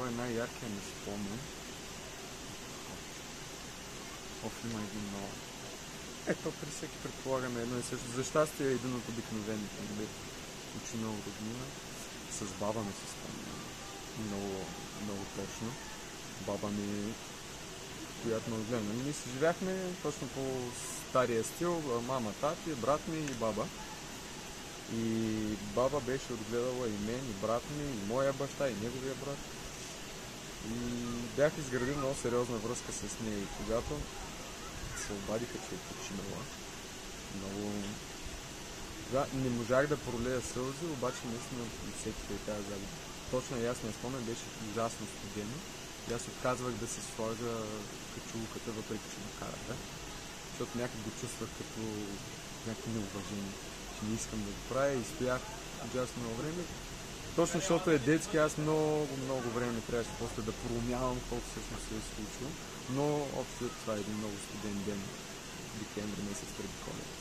кой е най-яркият ми спомен. Има един много. Ето при всеки предполагаме едно и също. За щастие е един от обикновените. Учи много роднина. С баба ми се спомня. Много, много точно. Баба ми, която ме отгледна. Ние си живяхме точно по стария стил. Мама, тати, брат ми и баба. И баба беше отгледала и мен, и брат ми, и моя баща, и неговия брат. И бях изградил много сериозна връзка с нея. И когато се обадиха, че е починала, много... Да, не можах да пролея сълзи, обаче наистина усетих и тази загуба. Точно и аз не спомням, беше ужасно студено. И аз отказвах да се слага качулката, въпреки че ме караха. Защото някак го чувствах като някакво неуважение, че не искам да го правя и стоях ужасно много време. Точно защото е детски, аз много време трябваше после да проумявам колко всъщност се е случило. Но общо това е един много студен ден, декември месец преди Коледа.